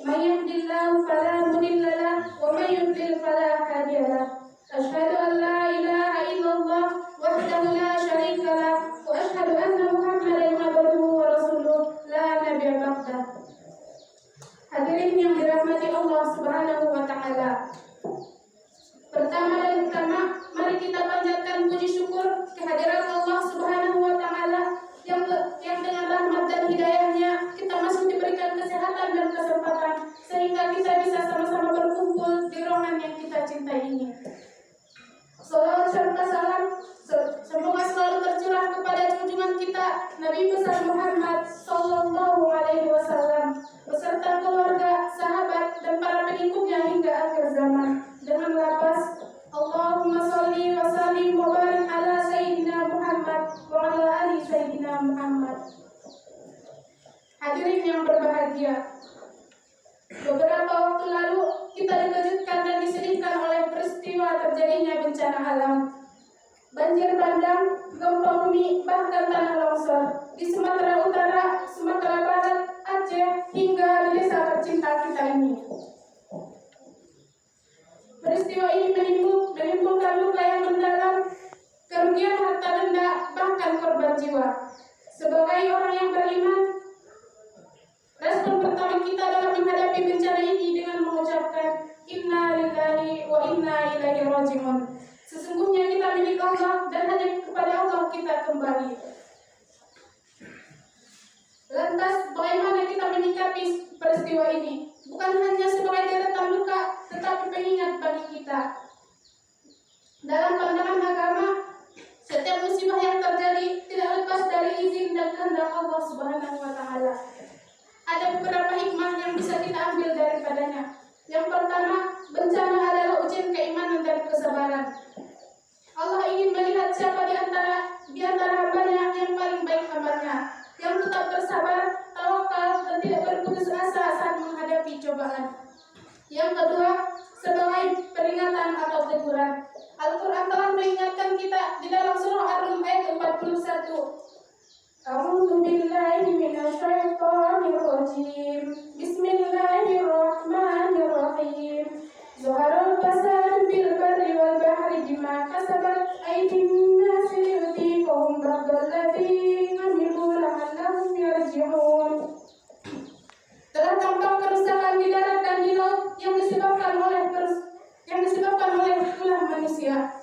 من يهد الله فلا مضل له ومن يضلل فلا هادي له أشهد أن لا إله إلا الله وحده لا شريك له وأشهد أن محمدا عبده ورسوله لا نبي بعده. Hadirin yang dirahmati Allah Subhanahu wa Ta'ala. Pertama dan utama, mari kita panjatkan puji syukur kehadiran Allah Subhanahu wa Ta'ala yang dengan rahmat dan hidayahnya kita masih diberikan kesehatan dan kesempatan sehingga kita bisa sama-sama berkumpul di ruangan yang kita cintai ini. Salawat serta salam semoga selalu tercurah kepada junjungan kita Nabi besar Muhammad Sallallahu Alaihi Wasallam beserta keluarga, sahabat, dan para pengikutnya hingga akhir zaman. Dengan lapas Allahumma salli wa sallim wa barik ala Sayyidina Muhammad wa ala ali Sayyidina Muhammad. Hadirin yang berbahagia, beberapa waktu lalu kita dikejutkan dan disedihkan oleh peristiwa terjadinya bencana alam. Banjir bandang, gempa bumi, bahkan tanah longsor di Sumatera Utara, Sumatera Barat, Aceh, hingga di desa tercinta kita ini. Peristiwa ini menimbulkan luka yang mendalam, kerugian harta benda, bahkan korban jiwa. Sebagai orang yang beriman, respon pertama kita dalam menghadapi bencana ini dengan mengucapkan Inna lillahi wa inna ilaihi raji'un. Sesungguhnya kita milik Allah dan hanya kepada Allah kita kembali. Lantas bagaimana kita menyikapi peristiwa ini? Bukan hanya sebagai deretan luka, tetapi pengingat bagi kita. Dalam pandangan agama, setiap musibah yang terjadi tidak lepas dari izin dan kehendak Allah Subhanahu wa Ta'ala. Ada beberapa hikmah yang bisa kita ambil daripadanya. Yang pertama, bencana adalah ujian keimanan dan kesabaran. Allah ingin melihat siapa di antara hambanya yang paling baik amalnya, yang tetap bersabar, tawakal, dan tidak berputus asa saat menghadapi cobaan. Yang kedua, sebagai peringatan atau teguran. Al-Quran telah mengingatkan kita di dalam surah Ar-Rum ayat 41. A'udzu billahi minasyaitonir rajim. Bismillahirrahmanirrahim. Zaharal fasadu fil barri wal bahri bima kasabat aydin nasi liyudhiqahum ba'dal ladzi 'amilu la'allahum yarji'un. Telah tampak kerusakan di darat dan di laut yang disebabkan oleh ulah manusia.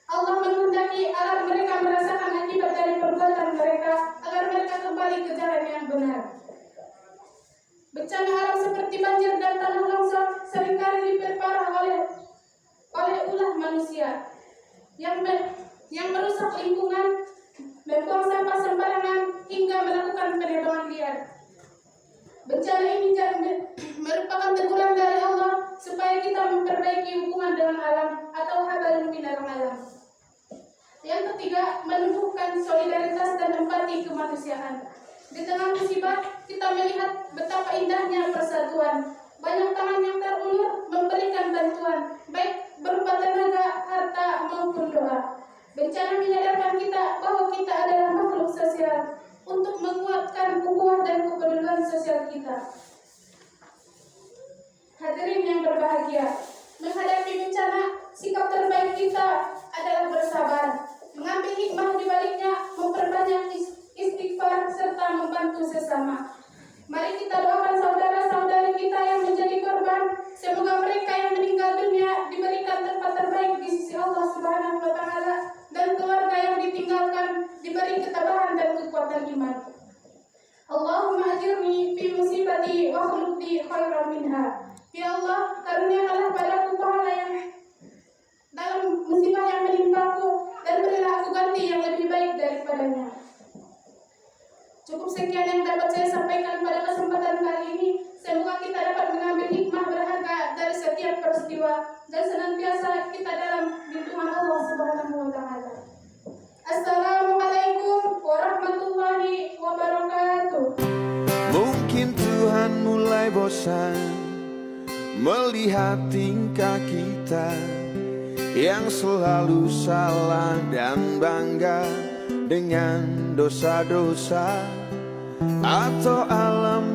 Allah menghendaki agar mereka merasakan akibat dari perbuatan mereka, agar mereka kembali ke jalan yang benar. Bencana alam seperti banjir dan tanah longsor seringkali diperparah oleh ulah manusia yang merusak lingkungan, membuang sampah sembarangan hingga melakukan penebangan liar. Bencana ini merupakan teguran dari Allah supaya kita memperbaiki hubungan dengan alam atau habalun minal alam. Yang ketiga, menumbuhkan solidaritas dan empati kemanusiaan. Di tengah musibah, kita melihat betapa indahnya persatuan. Banyak tangan yang terulur memberikan bantuan, baik berupa tenaga, harta, maupun doa. Bencana menyadarkan kita bahwa kita adalah makhluk sosial untuk menguatkan ukhuwah dan kepedulian sosial kita. Hadirin yang berbahagia, menghadapi bencana, sikap terbaik kita adalah bersabar, mengambil hikmah di baliknya, memperbanyak istighfar serta membantu sesama. Mari kita doakan saudara-saudari kita yang menjadi korban, semoga mereka yang meninggal dunia diberikan tempat terbaik di sisi Allah Subhanahu wa Ta'ala, dan keluarga yang ditinggalkan diberi ketabahan dan kekuatan iman. Allahumma ajirni fi musibati wa khulqni khairan minha. Ya Allah, karuniakanlah padaku pahala yang dalam musibah yang menimpaku, dan berilah aku ganti yang lebih baik daripadanya. Cukup sekian yang dapat saya sampaikan pada kesempatan kali ini. Semoga kita dapat mengambil hikmah berharga dari setiap peristiwa dan senantiasa kita dalam lindungan Allah Subhanahu wa Ta'ala. Assalamualaikum warahmatullahi wabarakatuh. Mungkin Tuhan mulai bosan melihat tingkah kita yang selalu salah dan bangga dengan dosa-dosa, atau alam